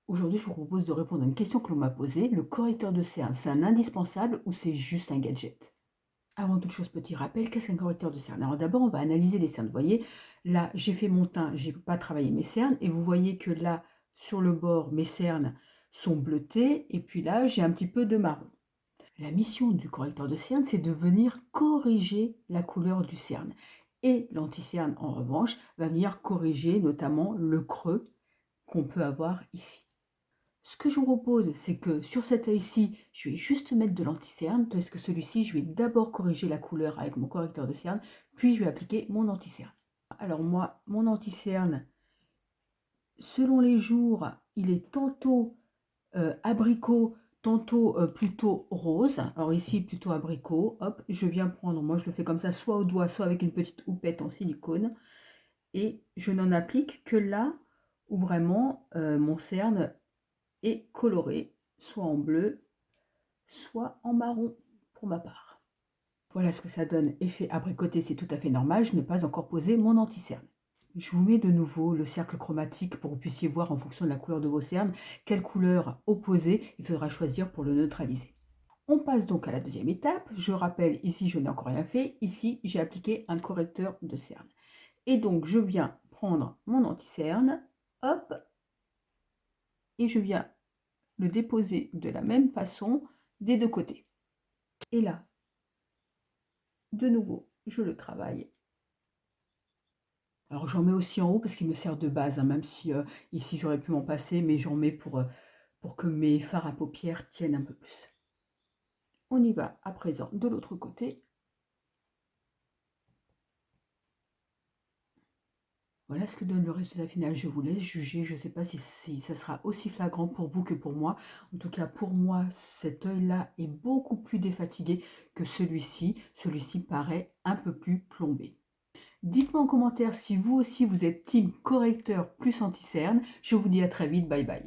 Aujourd'hui, je vous propose de répondre à une question que l'on m'a posée. Le correcteur de cernes, c'est un indispensable ou c'est juste un gadget? Avant toute chose, petit rappel, qu'est-ce qu'un correcteur de cernes? Alors d'abord, on va analyser les cernes. Vous voyez, là, j'ai fait mon teint, j'ai pas travaillé mes cernes, et vous voyez que là, sur le bord, mes cernes sont bleutées, et puis là, j'ai un petit peu de marron. La mission du correcteur de cernes, c'est de venir corriger la couleur du cerne. Et l'anti-cerne, en revanche, va venir corriger notamment le creux qu'on peut avoir ici. Ce que je vous propose, c'est que sur cet œil-ci, je vais juste mettre de l'anti-cerne, parce que celui-ci, je vais d'abord corriger la couleur avec mon correcteur de cerne, puis je vais appliquer mon anti-cerne. Alors moi, mon anti-cerne, selon les jours, il est tantôt abricot, tantôt plutôt rose. Alors ici, plutôt abricot. Hop, je viens prendre, moi je le fais comme ça, soit au doigt, soit avec une petite houppette en silicone. Et je n'en applique que là où vraiment mon cerne est coloré, soit en bleu, soit en marron pour ma part. Voilà ce que ça donne, effet abricoté, c'est tout à fait normal, je n'ai pas encore posé mon anti-cerne. Je vous mets de nouveau le cercle chromatique pour que vous puissiez voir en fonction de la couleur de vos cernes quelle couleur opposée il faudra choisir pour le neutraliser. On passe donc à la deuxième étape. Je rappelle, ici je n'ai encore rien fait, ici j'ai appliqué un correcteur de cerne. Et donc je viens prendre mon anti-cerne, hop, et je viens le déposer de la même façon des deux côtés. Et là, de nouveau, je le travaille. Alors j'en mets aussi en haut parce qu'il me sert de base, hein, même si ici j'aurais pu m'en passer, mais j'en mets pour que mes fards à paupières tiennent un peu plus. On y va à présent de l'autre côté. Voilà ce que donne le résultat final. Je vous laisse juger. Je ne sais pas si ça sera aussi flagrant pour vous que pour moi. En tout cas, pour moi, cet œil-là est beaucoup plus défatigué que celui-ci. Celui-ci paraît un peu plus plombé. Dites-moi en commentaire si vous aussi vous êtes team correcteur plus anti-cerne. Je vous dis à très vite. Bye bye.